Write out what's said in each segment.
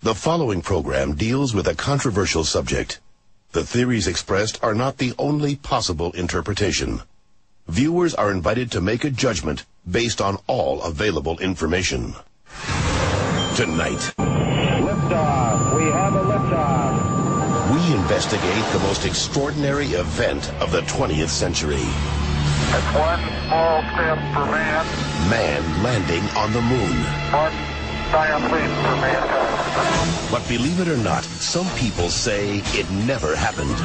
The following program deals with a controversial subject. The theories expressed are not the only possible interpretation. Viewers are invited to make a judgment based on all available information. Tonight, liftoff. We have a liftoff. We investigate the most extraordinary event of the 20th century. That's one small step for man. Man landing on the moon. One giant leap for mankind. But believe it or not, some people say it never happened.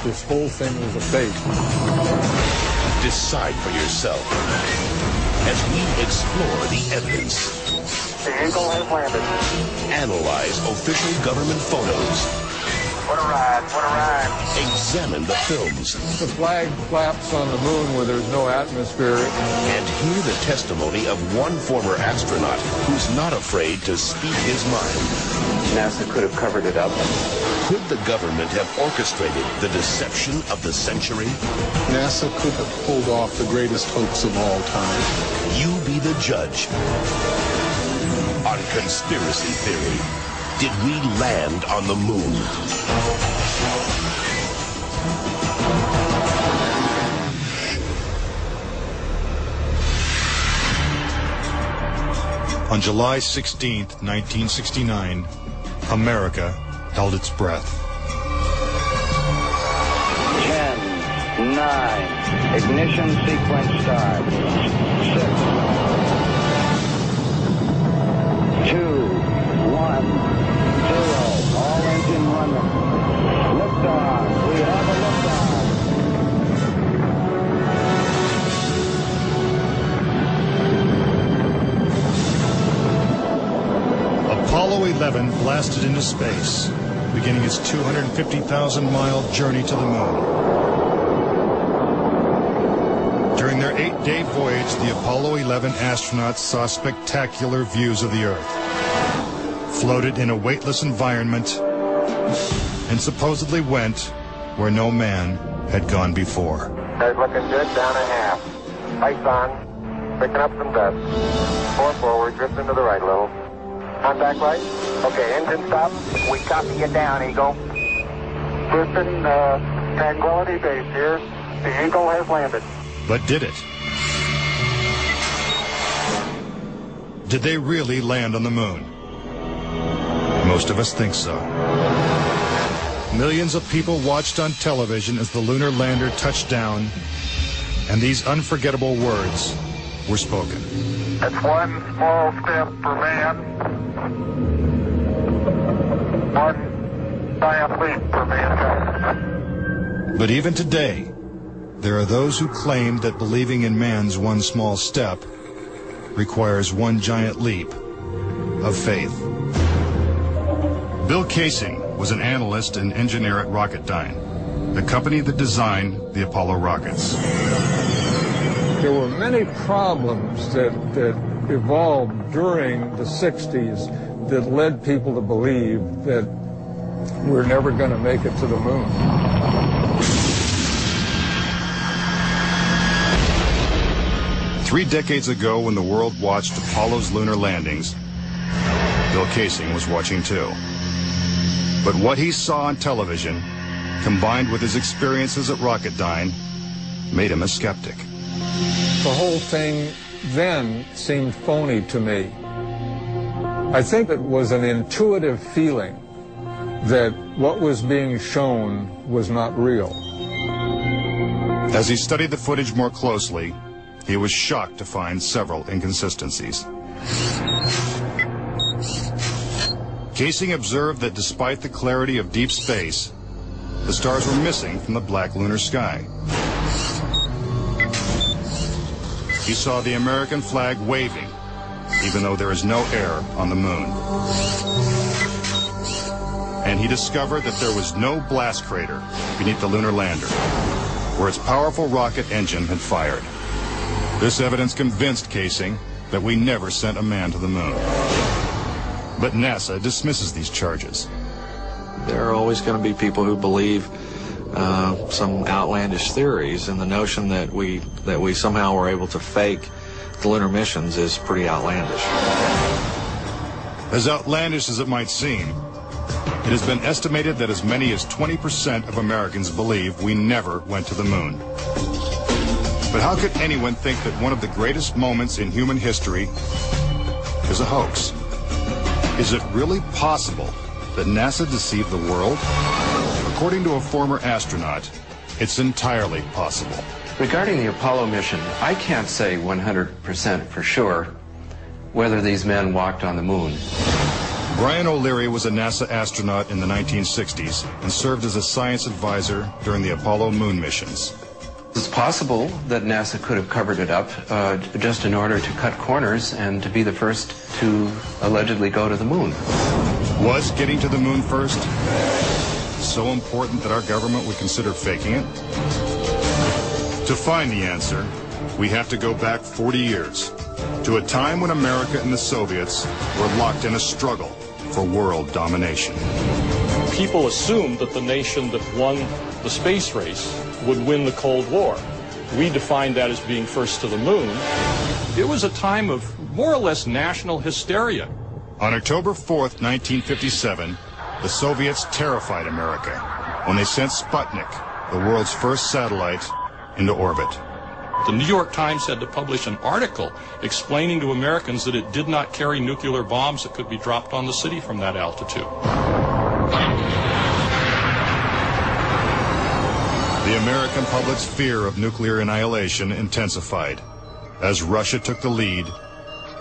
This whole thing was a fake. Decide for yourself as we explore the evidence. The Eagle has landed. Analyze official government photos. What a ride, what a ride. Examine the films. The flag flaps on the moon where there's no atmosphere. And hear the testimony of one former astronaut who's not afraid to speak his mind. NASA could have covered it up. Could the government have orchestrated the deception of the century? NASA could have pulled off the greatest hoax of all time. You be the judge. On Conspiracy Theory, did we land on the moon? On July 16th, 1969, America held its breath. 10, 9, ignition sequence start. 6, 2, 1, 0. All engine running. Liftoff. We have a liftoff. Apollo 11 blasted into space, beginning its 250,000-mile journey to the moon. During their 8-day voyage, the Apollo 11 astronauts saw spectacular views of the Earth, floated in a weightless environment, and supposedly went where no man had gone before. Guys looking good, down a half. Lights on, picking up some dust. 4 forward, drift into the right a little. Contact light. Okay, engine stop. We copy you down, Eagle. Houston, Tranquility Base here. The Eagle has landed. But did it? Did they really land on the moon? Most of us think so. Millions of people watched on television as the lunar lander touched down, and these unforgettable words were spoken. That's one small step for man. One giant leap for mankind. But even today, there are those who claim that believing in man's one small step requires one giant leap of faith. Bill Casing was an analyst and engineer at Rocketdyne, the company that designed the Apollo rockets. There were many problems that evolved during the 60s that led people to believe that we're never going to make it to the moon. Three decades ago, when the world watched Apollo's lunar landings, Bill Casing was watching too. But what he saw on television, combined with his experiences at Rocketdyne, made him a skeptic. The whole thing then seemed phony to me. I think it was an intuitive feeling that what was being shown was not real. As he studied the footage more closely, he was shocked to find several inconsistencies. Casing observed that despite the clarity of deep space, the stars were missing from the black lunar sky. He saw the American flag waving, even though there is no air on the moon. And he discovered that there was no blast crater beneath the lunar lander, where its powerful rocket engine had fired. This evidence convinced Casing that we never sent a man to the moon. But NASA dismisses these charges. There are always going to be people who believe some outlandish theories, and the notion that we somehow were able to fake the lunar missions is pretty outlandish. As outlandish as it might seem, it has been estimated that as many as 20% of Americans believe we never went to the moon. But how could anyone think that one of the greatest moments in human history is a hoax? Is it really possible that NASA deceived the world? According to a former astronaut, it's entirely possible. Regarding the Apollo mission, I can't say 100% for sure whether these men walked on the moon. Brian O'Leary was a NASA astronaut in the 1960s and served as a science advisor during the Apollo moon missions. It's possible that NASA could have covered it up just in order to cut corners and to be the first to allegedly go to the moon. Was getting to the moon first so important that our government would consider faking it? To find the answer, we have to go back 40 years, to a time when America and the Soviets were locked in a struggle for world domination. People assumed that the nation that won the space race would win the Cold War. We defined that as being first to the moon. It was a time of more or less national hysteria. On October 4th, 1957, the Soviets terrified America when they sent Sputnik, the world's first satellite, into orbit. The New York Times had to publish an article explaining to Americans that it did not carry nuclear bombs that could be dropped on the city from that altitude. The American public's fear of nuclear annihilation intensified as Russia took the lead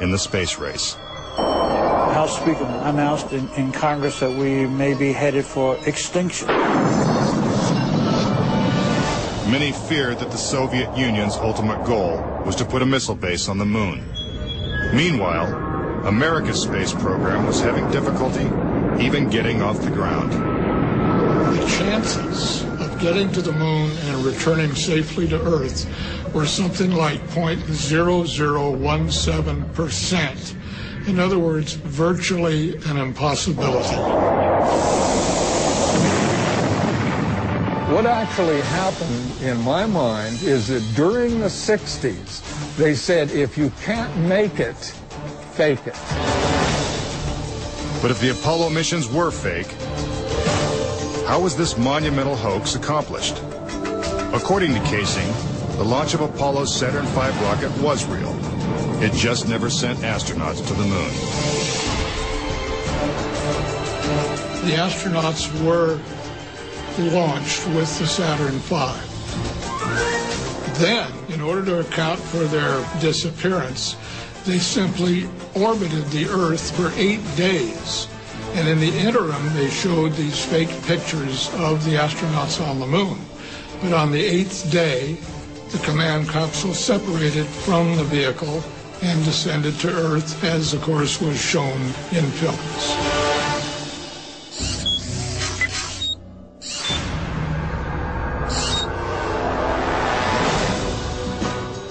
in the space race. House Speaker announced in Congress that we may be headed for extinction. Many feared that the Soviet Union's ultimate goal was to put a missile base on the moon. Meanwhile, America's space program was having difficulty even getting off the ground. The chances of getting to the moon and returning safely to Earth were something like 0.0017%. In other words, virtually an impossibility. What actually happened in my mind is that during the 60s, they said, if you can't make it, fake it. But if the Apollo missions were fake, how was this monumental hoax accomplished? According to Casing, the launch of Apollo's Saturn V rocket was real. It just never sent astronauts to the moon. The astronauts were launched with the Saturn V. Then, in order to account for their disappearance, they simply orbited the Earth for 8 days. And in the interim, they showed these fake pictures of the astronauts on the moon. But on the 8th day, the command capsule separated from the vehicle and descended to Earth, as of course was shown in films.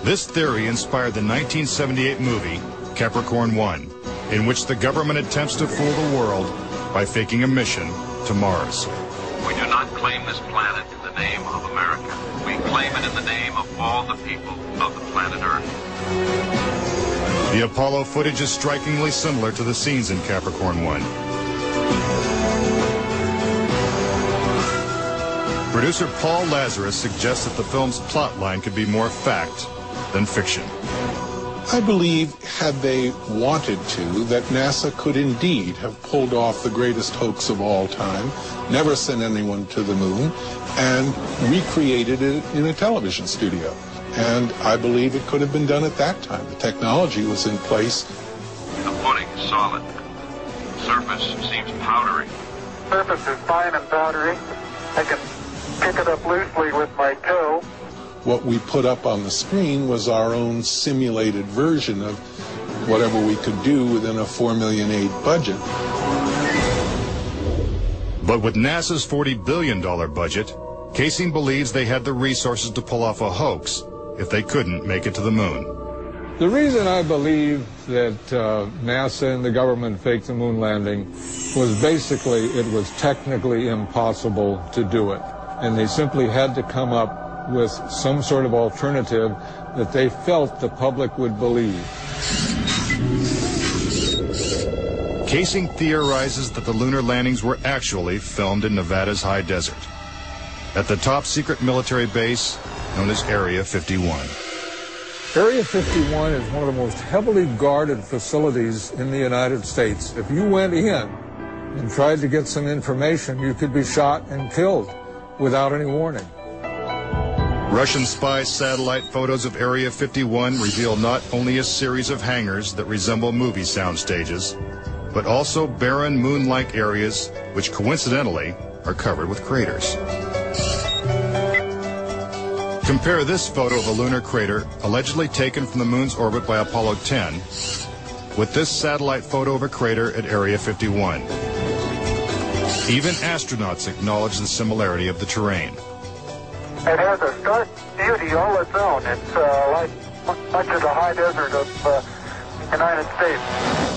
This theory inspired the 1978 movie Capricorn 1, in which the government attempts to fool the world by faking a mission to Mars. We do not claim this planet in the name of America. We claim it in the name of all the people of the planet Earth. The Apollo footage is strikingly similar to the scenes in Capricorn 1. Producer Paul Lazarus suggests that the film's plotline could be more fact than fiction. I believe, had they wanted to, that NASA could indeed have pulled off the greatest hoax of all time, never sent anyone to the moon, and recreated it in a television studio. And I believe it could have been done at that time. The technology was in place. The footing is solid. Surface seems powdery. Surface is fine and powdery. I can pick it up loosely with my toe. What we put up on the screen was our own simulated version of whatever we could do within a $4.8 million budget. But with NASA's $40 billion budget, Casing believes they had the resources to pull off a hoax if they couldn't make it to the moon. The reason I believe that NASA and the government faked the moon landing was basically it was technically impossible to do it. And they simply had to come up with some sort of alternative that they felt the public would believe. Casing theorizes that the lunar landings were actually filmed in Nevada's high desert, at the top secret military base known as Area 51. Area 51 is one of the most heavily guarded facilities in the United States. If you went in and tried to get some information, you could be shot and killed without any warning. Russian spy satellite photos of Area 51 reveal not only a series of hangars that resemble movie sound stages, but also barren moon-like areas which coincidentally are covered with craters. Compare this photo of a lunar crater allegedly taken from the moon's orbit by Apollo 10 with this satellite photo of a crater at Area 51. Even astronauts acknowledge the similarity of the terrain. It has a stark beauty all its own. It's like much of the high desert of the United States.